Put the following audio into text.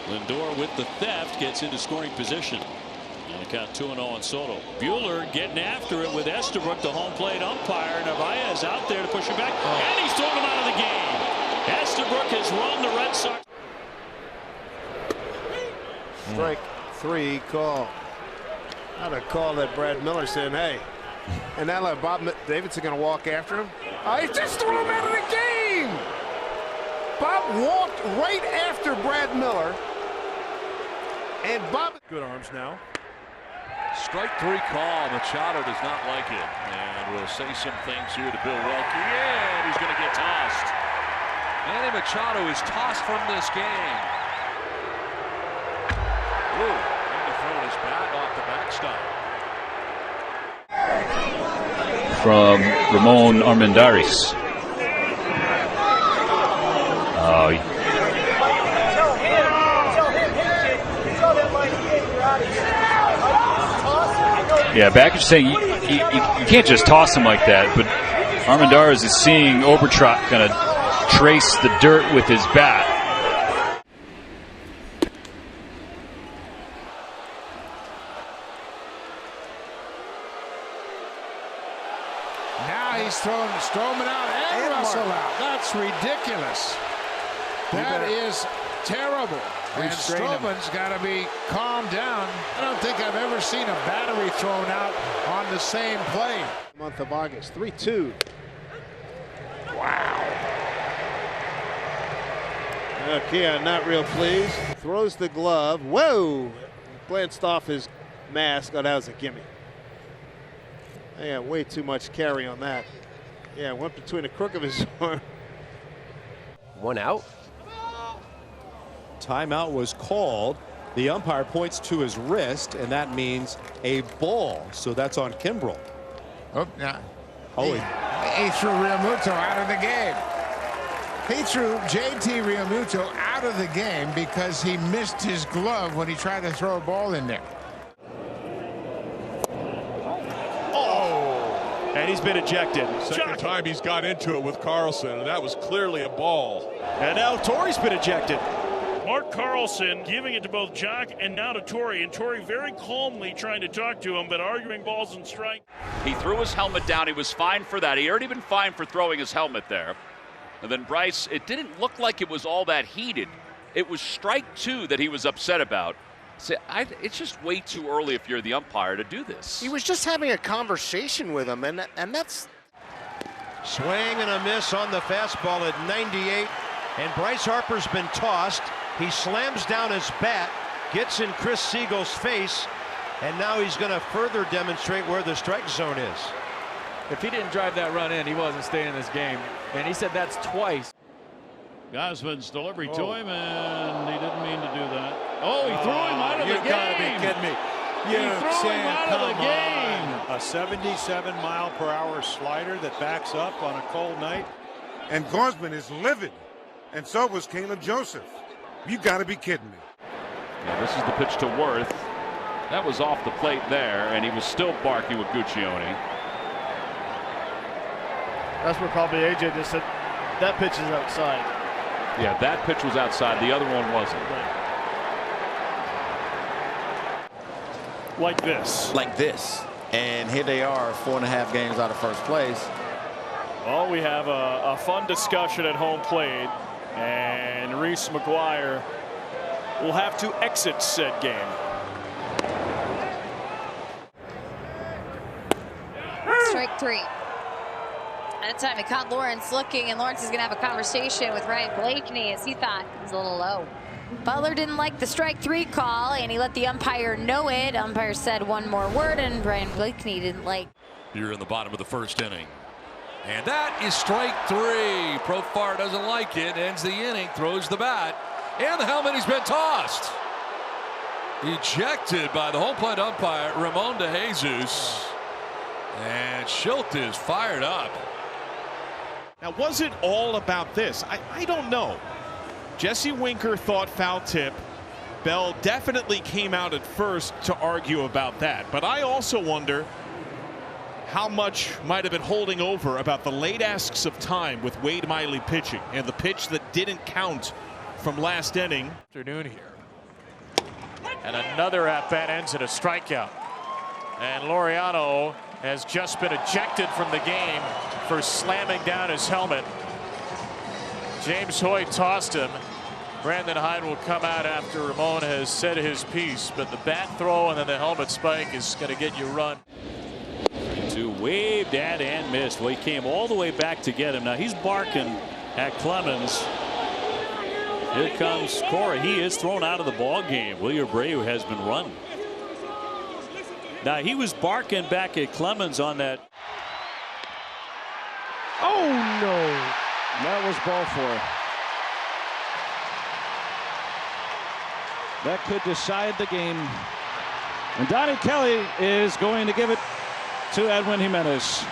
Lindor with the theft gets into scoring position. And it got 2-0 on Soto. Buehler getting after it with Estabrook, the home plate umpire. Narvaez out there to push it back. And he's thrown him out of the game. Estabrook has run the Red Sox. Strike three call. Not a call that Brad Miller said, hey. And now like Bob Davidson going to walk after him. Oh, he just threw him out of the game. Bob walked right after Brad Miller. And Bob. Good arms now. Strike three call. Machado does not like it. And we'll say some things here to Bill Welke. And he's going to get tossed. Manny Machado is tossed from this game. Ooh, and to throw his bat off the backstop. From Ramon Armendariz. Yeah, Backus saying you can't just toss him like that, but Armendariz is seeing Obertrot kind of trace the dirt with his bat. Now he's throwing Stroman out and Russell out. That's ridiculous. That is terrible. And Stroman's got to be calmed down. I don't think I've ever seen a battery thrown out on the same play. Month of August, 3-2. Wow. Okay, I'm not real pleased. Throws the glove. Whoa! Glanced off his mask. Oh, that was a gimme. Yeah, way too much carry on that. Yeah, went between the crook of his arm. One out. Timeout was called. The umpire points to his wrist, and that means a ball. So that's on Kimbrel. Oh, yeah. He threw Realmuto out of the game. He threw JT Realmuto out of the game because he missed his glove when he tried to throw a ball in there. And he's been ejected. Second time he's got into it with Carlson, and that was clearly a ball. And now Torrey's been ejected. Mark Carlson giving it to both Jock and now to Torrey, and Torrey very calmly trying to talk to him, but arguing balls and strike. He threw his helmet down. He was fined for that. He had already been fined for throwing his helmet there. And then Bryce, it didn't look like it was all that heated. It was strike two that he was upset about. So it's just way too early if you're the umpire to do this. He was just having a conversation with him, and that's... Swing and a miss on the fastball at 98. And Bryce Harper's been tossed. He slams down his bat, gets in Chris Siegel's face, and now he's going to further demonstrate where the strike zone is. If he didn't drive that run in, he wasn't staying in this game. And he said that's twice. Gausman's delivery to him, and he didn't mean to do that. Oh, he threw him out of the game. You gotta be kidding me. He threw him out of the game. A 77-mile-per-hour slider that backs up on a cold night. And Gausman is livid, and so was Caleb Joseph. You got to be kidding me. Yeah, this is the pitch to Worth. That was off the plate there, and he was still barking with Guccione. That's where probably AJ just said that pitch is outside. Yeah, that pitch was outside. The other one wasn't. Like this. Like this. And here they are, 4.5 games out of first place. Well, we have a fun discussion at home plate, and Reese McGuire will have to exit said game. Strike three. At a time, it caught Lawrence looking, and Lawrence is going to have a conversation with Ryan Blakeney as he thought it was a little low. Butler didn't like the strike three call, and he let the umpire know it. Umpire said one more word, and Ryan Blakeney didn't like. Here in the bottom of the first inning. And that is strike three. Profar doesn't like it, ends the inning, throws the bat, and the helmet, he's been tossed. Ejected by the home plate umpire, Ramon de Jesus. And Schilt is fired up. Now, was it all about this? I don't know. Jesse Winker thought foul tip. Bell definitely came out at first to argue about that. But I also wonder how much might have been holding over about the late asks of time with Wade Miley pitching and the pitch that didn't count from last inning. Afternoon here. And another at-bat ends in a strikeout. And Laureano has just been ejected from the game for slamming down his helmet. James Hoyt tossed him. Brandon Hyde will come out after Ramon has said his piece, but the bat throw and then the helmet spike is going to get you run. To waved at and missed. Well, he came all the way back to get him. Now he's barking at Clemens. Here comes Cora. He is thrown out of the ball game. Willie Abreu has been run. Now he was barking back at Clemens on that. Oh no, that was ball four. That could decide the game. And Donnie Kelly is going to give it to Edwin Jimenez.